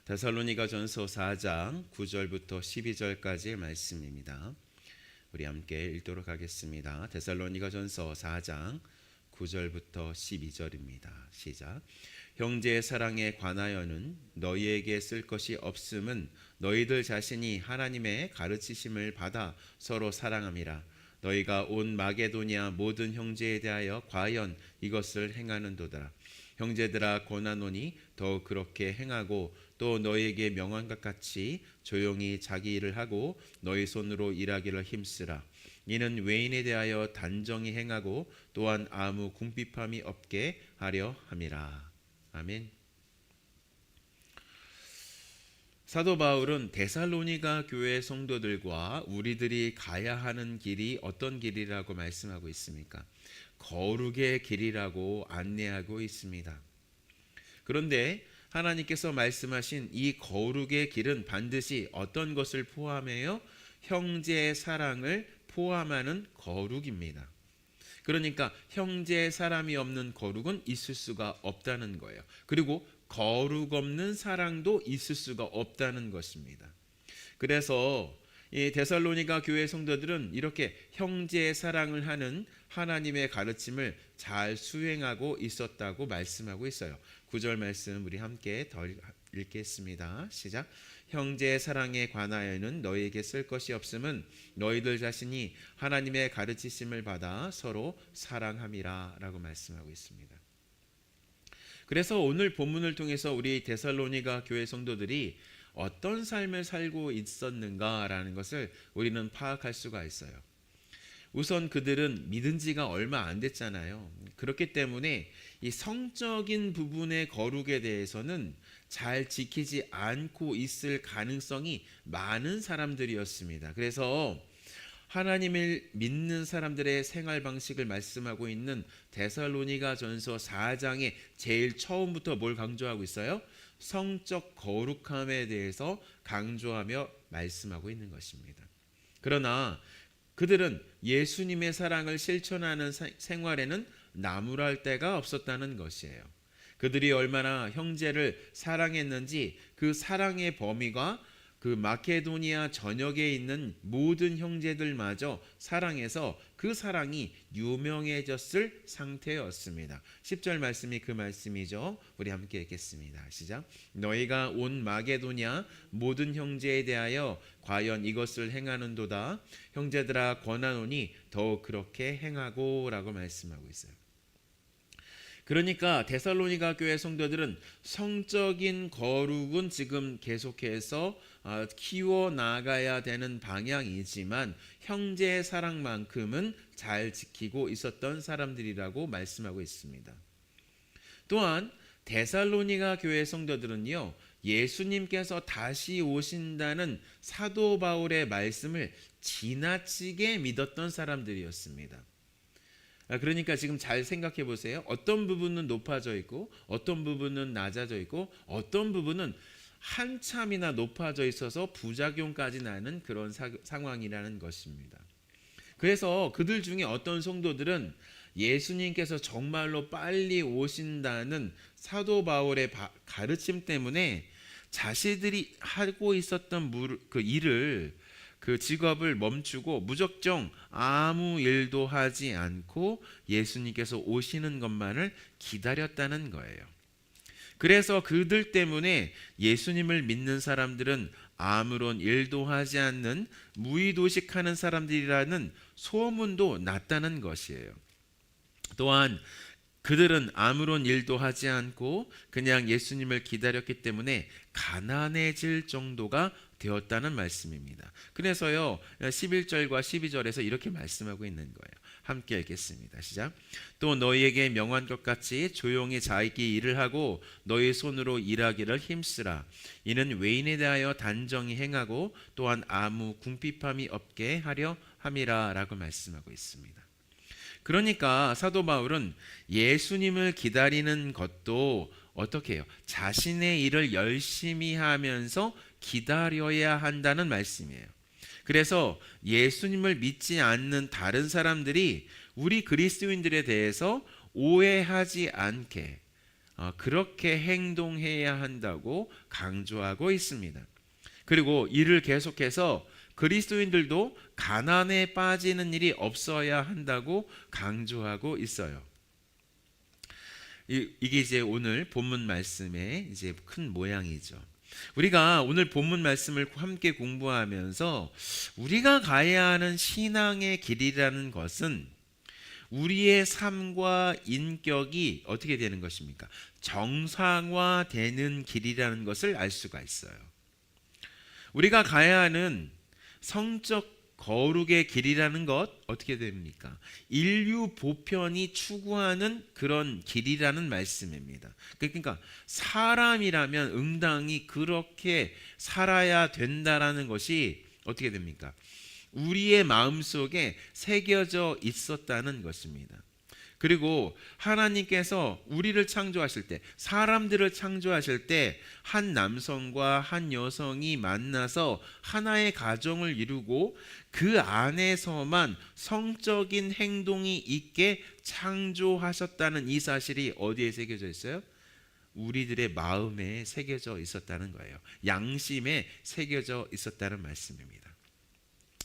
데살로니가전서 4장 9절부터 12절까지의 말씀입니다. 우리 함께 읽도록 하겠습니다. 데살로니가전서 4장 9절부터 12절입니다. 시작. 형제의 사랑에 관하여는 너희에게 쓸 것이 없음은 너희들 자신이 하나님의 가르치심을 받아 서로 사랑함이라. 너희가 온 마게도냐 모든 형제에 대하여 과연 이것을 행하는도다. 형제들아 권하노니 더욱 그렇게 행하고 또 너희에게 명한 것 같이 조용히 자기 일을 하고 너희 손으로 일하기를 힘쓰라. 이는 외인에 대하여 단정히 행하고 또한 아무 궁핍함이 없게 하려 함이라. 아멘. 사도 바울은 데살로니가 교회 성도들과 우리들이 가야 하는 길이 어떤 길이라고 말씀하고 있습니까? 거룩의 길이라고 안내하고 있습니다. 그런데 하나님께서 말씀하신 이 거룩의 길은 반드시 어떤 것을 포함해요? 형제의 사랑을 포함하는 거룩입니다. 그러니까 형제의 사랑이 없는 거룩은 있을 수가 없다는 거예요. 그리고 거룩 없는 사랑도 있을 수가 없다는 것입니다. 그래서 이 데살로니가 교회 성도들은 이렇게 형제의 사랑을 하는 하나님의 가르침을 잘 수행하고 있었다고 말씀하고 있어요. 9절 말씀 우리 함께 더 읽겠습니다. 시작. 형제의 사랑에 관하여는 너희에게 쓸 것이 없음은 너희들 자신이 하나님의 가르치심을 받아 서로 사랑함이라 라고 말씀하고 있습니다. 그래서 오늘 본문을 통해서 우리 데살로니가 교회 성도들이 어떤 삶을 살고 있었는가라는 것을 우리는 파악할 수가 있어요. 우선 그들은 믿은 지가 얼마 안 됐잖아요. 그렇기 때문에 이 성적인 부분의 거룩에 대해서는 잘 지키지 않고 있을 가능성이 많은 사람들이었습니다. 그래서 하나님을 믿는 사람들의 생활 방식을 말씀하고 있는 데살로니가전서 4장의 제일 처음부터 뭘 강조하고 있어요? 성적 거룩함에 대해서 강조하며 말씀하고 있는 것입니다. 그러나 그들은 예수님의 사랑을 실천하는 생활에는 나무랄 데가 없었다는 것이에요. 그들이 얼마나 형제를 사랑했는지 그 사랑의 범위가 그 마케도니아 전역에 있는 모든 형제들마저 사랑해서 그 사랑이 유명해졌을 상태였습니다. 10절 말씀이 그 말씀이죠. 우리 함께 읽겠습니다. 시작. 너희가 온 마게도냐 모든 형제에 대하여 과연 이것을 행하는도다. 형제들아 권하노니 더욱 그렇게 행하고 라고 말씀하고 있어요. 그러니까 데살로니가 교회 성도들은 성적인 거룩은 지금 계속해서 키워나가야 되는 방향이지만 형제의 사랑만큼은 잘 지키고 있었던 사람들이라고 말씀하고 있습니다. 또한 데살로니가 교회 성도들은요, 예수님께서 다시 오신다는 사도 바울의 말씀을 지나치게 믿었던 사람들이었습니다. 그러니까 지금 잘 생각해 보세요. 어떤 부분은 높아져 있고 어떤 부분은 낮아져 있고 어떤 부분은 한참이나 높아져 있어서 부작용까지 나는 그런 상황이라는 것입니다. 그래서 그들 중에 어떤 성도들은 예수님께서 정말로 빨리 오신다는 사도 바울의 가르침 때문에 자신들이 하고 있었던 그 일을 그 직업을 멈추고 무작정 아무 일도 하지 않고 예수님께서 오시는 것만을 기다렸다는 거예요. 그래서 그들 때문에 예수님을 믿는 사람들은 아무런 일도 하지 않는 무의도식하는 사람들이라는 소문도 났다는 것이에요. 또한 그들은 아무런 일도 하지 않고 그냥 예수님을 기다렸기 때문에 가난해질 정도가 되었다는 말씀입니다. 그래서요 11절과 12절에서 이렇게 말씀하고 있는 거예요. 함께 읽겠습니다. 시작. 또 너희에게 명한 것 같이 조용히 자기 일을 하고 너희 손으로 일하기를 힘쓰라. 이는 외인에 대하여 단정히 행하고 또한 아무 궁핍함이 없게 하려 함이라 라고 말씀하고 있습니다. 그러니까 사도 바울은 예수님을 기다리는 것도 어떻게 해요? 자신의 일을 열심히 하면서 기다려야 한다는 말씀이에요. 그래서 예수님을 믿지 않는 다른 사람들이 우리 그리스도인들에 대해서 오해하지 않게 그렇게 행동해야 한다고 강조하고 있습니다. 그리고 이를 계속해서 그리스도인들도 가난에 빠지는 일이 없어야 한다고 강조하고 있어요. 이게 이제 오늘 본문 말씀의 이제 큰 모양이죠. 우리가 오늘 본문 말씀을 함께 공부하면서 우리가 가야 하는 신앙의 길이라는 것은 우리의 삶과 인격이 어떻게 되는 것입니까? 정상화되는 길이라는 것을 알 수가 있어요. 우리가 가야 하는 성적 거룩의 길이라는 것 어떻게 됩니까? 인류 보편이 추구하는 그런 길이라는 말씀입니다. 그러니까 사람이라면 응당히 그렇게 살아야 된다라는 것이 어떻게 됩니까? 우리의 마음속에 새겨져 있었다는 것입니다. 그리고 하나님께서 우리를 창조하실 때, 사람들을 창조하실 때 한 남성과 한 여성이 만나서 하나의 가정을 이루고 그 안에서만 성적인 행동이 있게 창조하셨다는 이 사실이 어디에 새겨져 있어요? 우리들의 마음에 새겨져 있었다는 거예요. 양심에 새겨져 있었다는 말씀입니다.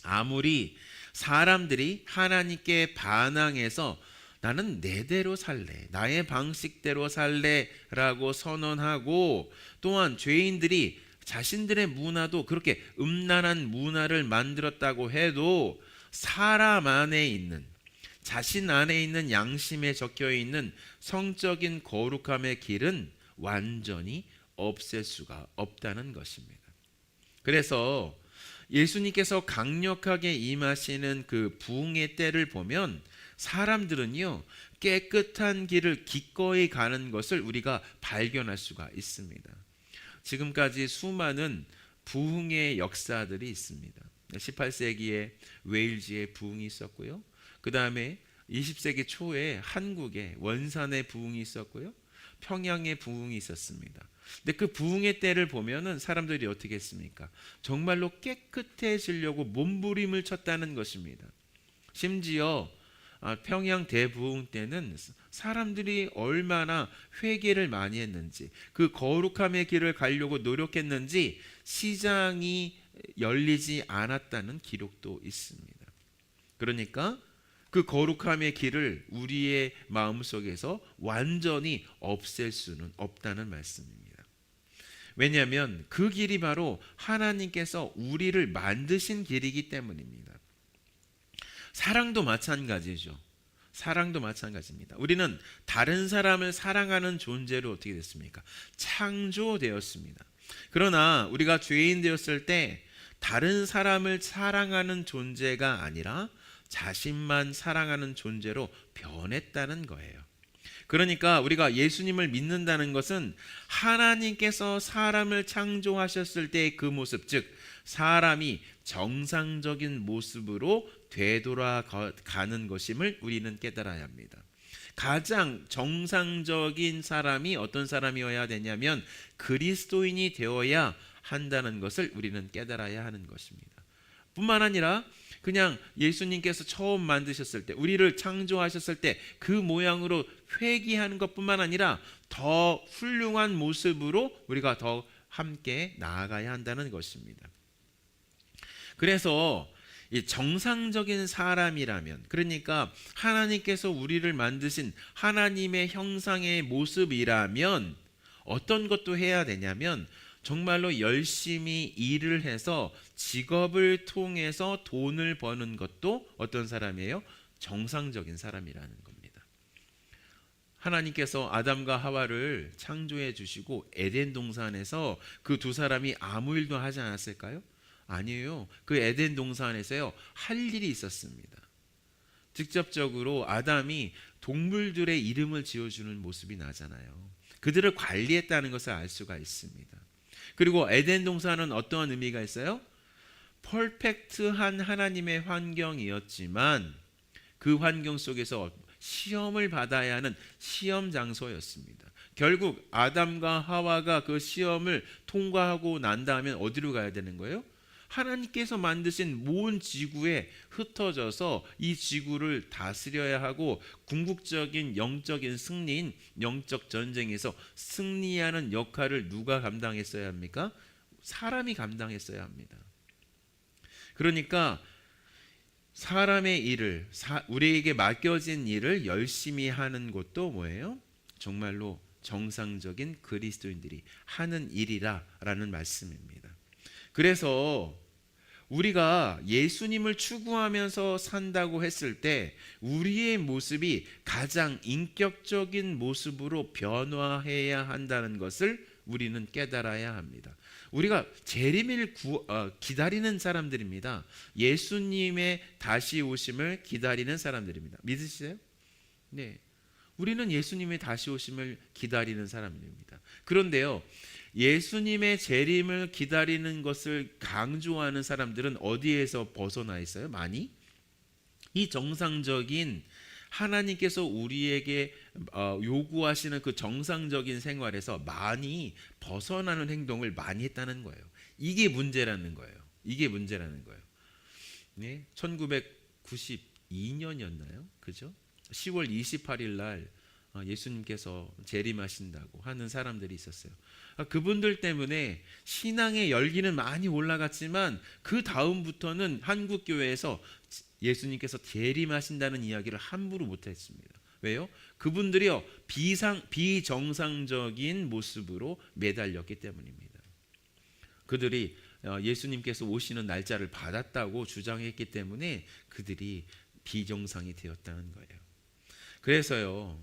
아무리 사람들이 하나님께 반항해서 나는 내대로 살래, 나의 방식대로 살래라고 선언하고, 또한 죄인들이 자신들의 문화도 그렇게 음란한 문화를 만들었다고 해도 사람 안에 있는, 자신 안에 있는 양심에 적혀 있는 성적인 거룩함의 길은 완전히 없앨 수가 없다는 것입니다. 그래서 예수님께서 강력하게 임하시는 그 부흥의 때를 보면 사람들은요, 깨끗한 길을 기꺼이 가는 것을 우리가 발견할 수가 있습니다. 지금까지 수많은 부흥의 역사들이 있습니다. 18세기에 웨일즈에 부흥이 있었고요. 그 다음에 20세기 초에 한국에 원산의 부흥이 있었고요. 평양의 부흥이 있었습니다. 근데 그 부흥의 때를 보면은 사람들이 어떻게 했습니까? 정말로 깨끗해지려고 몸부림을 쳤다는 것입니다. 심지어 평양 대부흥 때는 사람들이 얼마나 회개를 많이 했는지, 그 거룩함의 길을 가려고 노력했는지 시장이 열리지 않았다는 기록도 있습니다. 그러니까 그 거룩함의 길을 우리의 마음속에서 완전히 없앨 수는 없다는 말씀입니다. 왜냐하면 그 길이 바로 하나님께서 우리를 만드신 길이기 때문입니다. 사랑도 마찬가지죠. 사랑도 마찬가지입니다. 우리는 다른 사람을 사랑하는 존재로 어떻게 됐습니까? 창조되었습니다. 그러나 우리가 죄인 되었을 때 다른 사람을 사랑하는 존재가 아니라 자신만 사랑하는 존재로 변했다는 거예요. 그러니까 우리가 예수님을 믿는다는 것은 하나님께서 사람을 창조하셨을 때의 그 모습, 즉 사람이 정상적인 모습으로 되돌아가는 것임을 우리는 깨달아야 합니다. 가장 정상적인 사람이 어떤 사람이어야 되냐면 그리스도인이 되어야 한다는 것을 우리는 깨달아야 하는 것입니다. 뿐만 아니라 그냥 예수님께서 처음 만드셨을 때, 우리를 창조하셨을 때 그 모양으로 회귀하는 것뿐만 아니라 더 훌륭한 모습으로 우리가 더 함께 나아가야 한다는 것입니다. 그래서 이 정상적인 사람이라면, 그러니까 하나님께서 우리를 만드신 하나님의 형상의 모습이라면 어떤 것도 해야 되냐면 정말로 열심히 일을 해서 직업을 통해서 돈을 버는 것도 어떤 사람이에요? 정상적인 사람이라는 겁니다. 하나님께서 아담과 하와를 창조해 주시고 에덴 동산에서 그 두 사람이 아무 일도 하지 않았을까요? 아니에요. 그 에덴 동산에서요, 할 일이 있었습니다. 직접적으로 아담이 동물들의 이름을 지어주는 모습이 나잖아요. 그들을 관리했다는 것을 알 수가 있습니다. 그리고 에덴 동산은 어떠한 의미가 있어요? 퍼펙트한 하나님의 환경이었지만 그 환경 속에서 시험을 받아야 하는 시험 장소였습니다. 결국 아담과 하와가 그 시험을 통과하고 난 다음에 어디로 가야 되는 거예요? 하나님께서 만드신 모든 지구에 흩어져서 이 지구를 다스려야 하고 궁극적인 영적인 승리인 영적 전쟁에서 승리하는 역할을 누가 감당했어야 합니까? 사람이 감당했어야 합니다. 그러니까 사람의 일을, 우리에게 맡겨진 일을 열심히 하는 것도 뭐예요? 정말로 정상적인 그리스도인들이 하는 일이라라는 말씀입니다. 그래서 우리가 예수님을 추구하면서 산다고 했을 때 우리의 모습이 가장 인격적인 모습으로 변화해야 한다는 것을 우리는 깨달아야 합니다. 우리가 재림을 기다리는 사람들입니다. 예수님의 다시 오심을 기다리는 사람들입니다. 믿으시세요? 네. 우리는 예수님의 다시 오심을 기다리는 사람들입니다. 그런데요, 예수님의 재림을 기다리는 것을 강조하는 사람들은 어디에서 벗어나 있어요? 많이? 이 정상적인 하나님께서 우리에게 요구하시는 그 정상적인 생활에서 많이 벗어나는 행동을 많이 했다는 거예요. 이게 문제라는 거예요. 이게 문제라는 거예요. 네, 1992년이었나요? 그죠? 10월 28일 날 예수님께서 재림하신다고 하는 사람들이 있었어요. 그분들 때문에 신앙의 열기는 많이 올라갔지만 그 다음부터는 한국 교회에서 예수님께서 재림하신다는 이야기를 함부로 못했습니다. 왜요? 그분들이요 비정상적인 모습으로 매달렸기 때문입니다. 그들이 예수님께서 오시는 날짜를 받았다고 주장했기 때문에 그들이 비정상이 되었다는 거예요. 그래서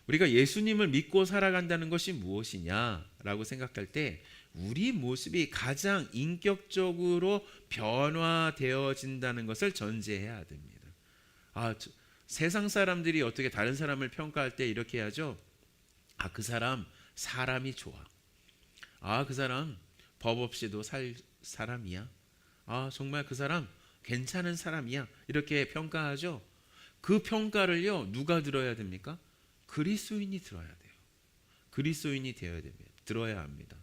우리가 예수님을 믿고 살아간다는 것이 무엇이냐라고 생각할 때 우리 모습이 가장 인격적으로 변화되어진다는 것을 전제해야 됩니다. 세상 사람들이 어떻게 다른 사람을 평가할 때 이렇게 하죠. 그 사람 사람이 좋아. 그 사람 법 없이도 살 사람이야. 정말 그 사람 괜찮은 사람이야. 이렇게 평가하죠. 그 평가를요 누가 들어야 됩니까? 그리스도인이 들어야 돼요. 그리스도인이 되어야 됩니다. 들어야 합니다.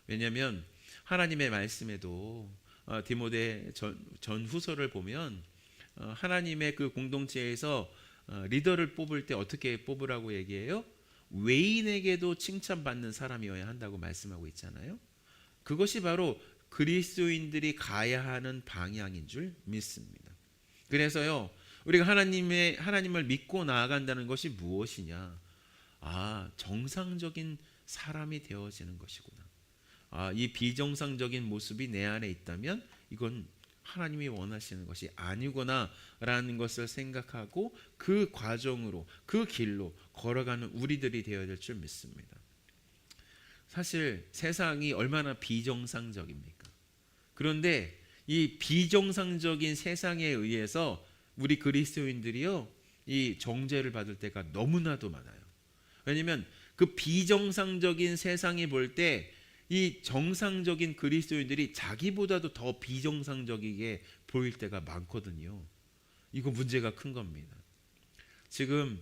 왜냐하면 하나님의 말씀에도 디모데 전후서를 보면 하나님의 그 공동체에서 리더를 뽑을 때 어떻게 뽑으라고 얘기해요? 외인에게도 칭찬받는 사람이어야 한다고 말씀하고 있잖아요. 그것이 바로 그리스도인들이 가야 하는 방향인 줄 믿습니다. 그래서요 우리가 하나님을 믿고 나아간다는 것이 무엇이냐? 정상적인 사람이 되어지는 것이구나. 이 비정상적인 모습이 내 안에 있다면 이건 하나님이 원하시는 것이 아니구나라는 것을 생각하고 그 과정으로 그 길로 걸어가는 우리들이 되어야 될 줄 믿습니다. 사실 세상이 얼마나 비정상적입니까? 그런데 이 비정상적인 세상에 의해서 우리 그리스도인들이요 이 정죄를 받을 때가 너무나도 많아요. 왜냐하면 그 비정상적인 세상이 볼 때 이 정상적인 그리스도인들이 자기보다도 더 비정상적이게 보일 때가 많거든요. 이거 문제가 큰 겁니다. 지금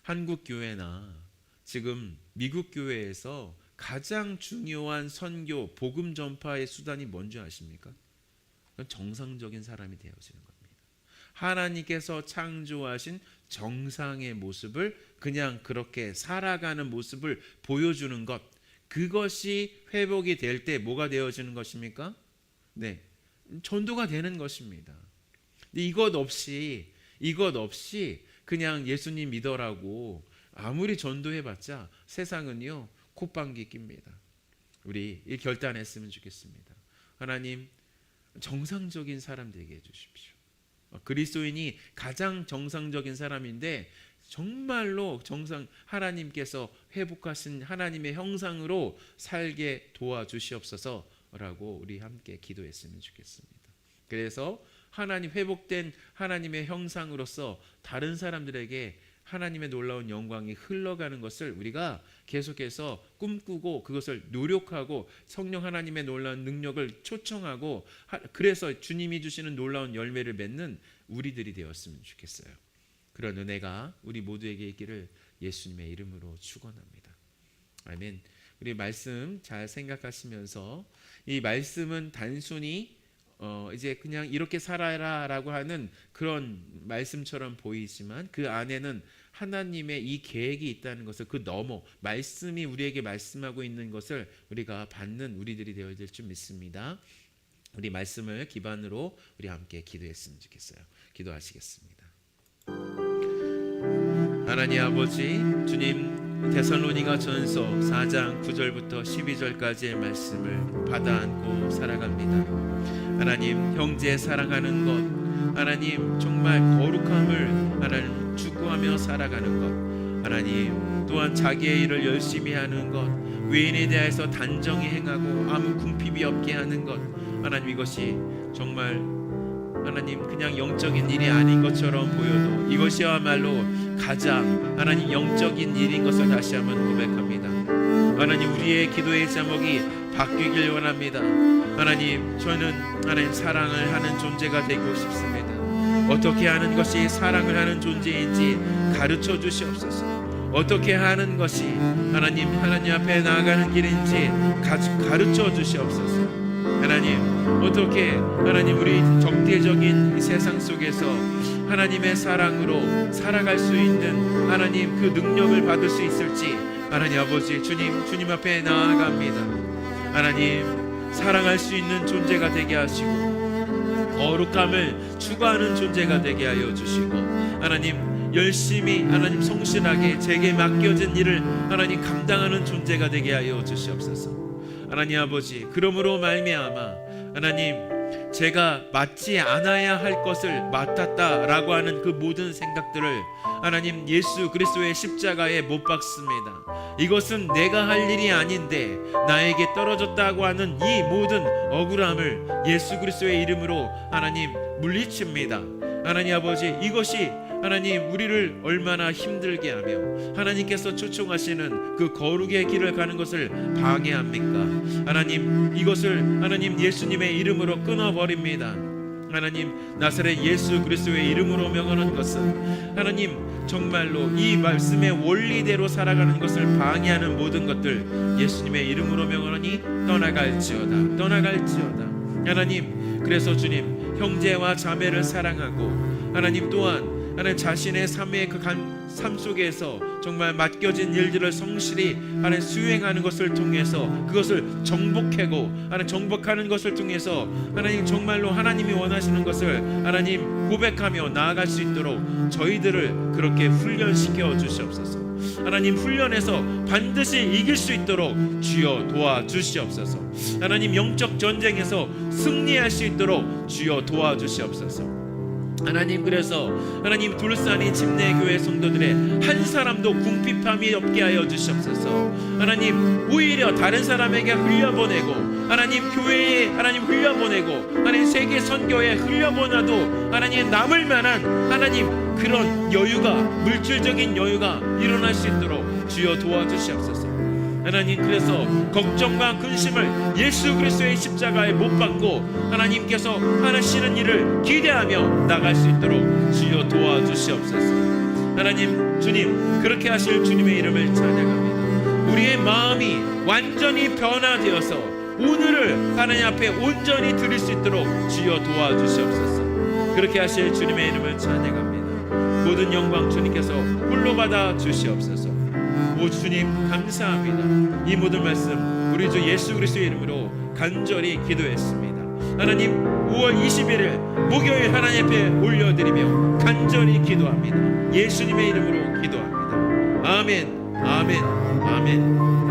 한국 교회나 지금 미국 교회에서 가장 중요한 선교, 복음 전파의 수단이 뭔지 아십니까? 그건 정상적인 사람이 되어지는 겁니다. 하나님께서 창조하신 정상의 모습을 그냥 그렇게 살아가는 모습을 보여주는 것, 그것이 회복이 될 때 뭐가 되어지는 것입니까? 네, 전도가 되는 것입니다. 이것 없이 그냥 예수님 믿어라고 아무리 전도해봤자 세상은요 콧방귀 낍니다. 우리 이 결단했으면 좋겠습니다. 하나님 정상적인 사람 되게 해주십시오. 그리스도인이 가장 정상적인 사람인데 정말로 하나님께서 회복하신 하나님의 형상으로 살게 도와주시옵소서라고 우리 함께 기도했으면 좋겠습니다. 그래서 회복된 하나님의 형상으로서 다른 사람들에게 하나님의 놀라운 영광이 흘러가는 것을 우리가 계속해서 꿈꾸고 그것을 노력하고 성령 하나님의 놀라운 능력을 초청하고 그래서 주님이 주시는 놀라운 열매를 맺는 우리들이 되었으면 좋겠어요. 그런 은혜가 우리 모두에게 있기를 예수님의 이름으로 축원합니다. 아멘. 우리 말씀 잘 생각하시면서 이 말씀은 단순히 이제 그냥 이렇게 살아라라고 하는 그런 말씀처럼 보이지만 그 안에는 하나님의 이 계획이 있다는 것을 그 넘어 말씀이 우리에게 말씀하고 있는 것을 우리가 받는 우리들이 되어야 될 줄 믿습니다. 우리 말씀을 기반으로 우리 함께 기도했으면 좋겠어요. 기도하시겠습니다. 하나님 아버지, 주님 데살로니가 전서 4장 9절부터 12절까지의 말씀을 받아 안고 살아갑니다. 하나님, 형제 사랑하는 것, 하나님 정말 거룩함을 하나님 추구하며 살아가는 것, 하나님 또한 자기의 일을 열심히 하는 것, 외인에 대해서 단정히 행하고 아무 궁핍이 없게 하는 것, 하나님 이것이 정말 하나님 그냥 영적인 일이 아닌 것처럼 보여도 이것이야말로 가장 하나님 영적인 일인 것을 다시 한번 고백합니다. 하나님, 우리의 기도의 제목이 바뀌길 원합니다. 하나님, 저는 하나님 사랑을 하는 존재가 되고 싶습니다. 어떻게 하는 것이 사랑을 하는 존재인지 가르쳐 주시옵소서. 어떻게 하는 것이 하나님 앞에 나아가는 길인지 가르쳐 주시옵소서. 하나님, 어떻게 하나님 우리 적대적인 이 세상 속에서 하나님의 사랑으로 살아갈 수 있는 하나님 그 능력을 받을 수 있을지 하나님 아버지, 주님 앞에 나아갑니다. 하나님, 사랑할 수 있는 존재가 되게 하시고 거룩함을 추구하는 존재가 되게 하여 주시고, 하나님 열심히 하나님 성실하게 제게 맡겨진 일을 하나님 감당하는 존재가 되게 하여 주시옵소서. 하나님 아버지, 그러므로 말미암아 하나님 제가 맡지 않아야 할 것을 맡았다라고 하는 그 모든 생각들을 하나님 예수 그리스도의 십자가에 못 박습니다. 이것은 내가 할 일이 아닌데 나에게 떨어졌다고 하는 이 모든 억울함을 예수 그리스도의 이름으로 하나님 물리칩니다. 하나님 아버지, 이것이 하나님 우리를 얼마나 힘들게 하며 하나님께서 초청하시는 그 거룩의 길을 가는 것을 방해합니까? 하나님, 이것을 하나님 예수님의 이름으로 끊어버립니다. 하나님, 나사렛 예수 그리스도의 이름으로 명하는 것은 하나님 정말로 이 말씀의 원리대로 살아가는 것을 방해하는 모든 것들 예수님의 이름으로 명하노니 떠나갈지어다. 하나님, 그래서 주님 형제와 자매를 사랑하고 하나님 또한 하나님 자신의 삶의 그 삶 속에서 정말 맡겨진 일들을 성실히 하나님 수행하는 것을 통해서 그것을 정복하는 것을 통해서 하나님 정말로 하나님이 원하시는 것을 하나님 고백하며 나아갈 수 있도록 저희들을 그렇게 훈련시켜 주시옵소서. 하나님, 훈련해서 반드시 이길 수 있도록 주여 도와주시옵소서. 하나님, 영적 전쟁에서 승리할 수 있도록 주여 도와주시옵소서. 하나님, 그래서 하나님 둘산이 침례교회 성도들의 한 사람도 궁핍함이 없게 하여 주시옵소서. 하나님, 오히려 다른 사람에게 흘려보내고 하나님 교회에 하나님 흘려보내고 하나님 세계 선교에 흘려보내도 하나님 남을 만한 하나님 그런 여유가, 물질적인 여유가 일어날 수 있도록 주여 도와주시옵소서. 하나님, 그래서 걱정과 근심을 예수 그리스도의 십자가에 못 박고 하나님께서 하시는 일을 기대하며 나갈 수 있도록 주여 도와주시옵소서. 하나님, 주님 그렇게 하실 주님의 이름을 찬양합니다. 우리의 마음이 완전히 변화되어서 오늘을 하나님 앞에 온전히 드릴 수 있도록 주여 도와주시옵소서. 그렇게 하실 주님의 이름을 찬양합니다. 모든 영광 주님께서 홀로 받아 주시옵소서. 오 주님 감사합니다. 이 모든 말씀 우리 주 예수 그리스도의 이름으로 간절히 기도했습니다. 하나님, 5월 21일 목요일 하나님 앞에 올려드리며 간절히 기도합니다. 예수님의 이름으로 기도합니다. 아멘, 아멘, 아멘.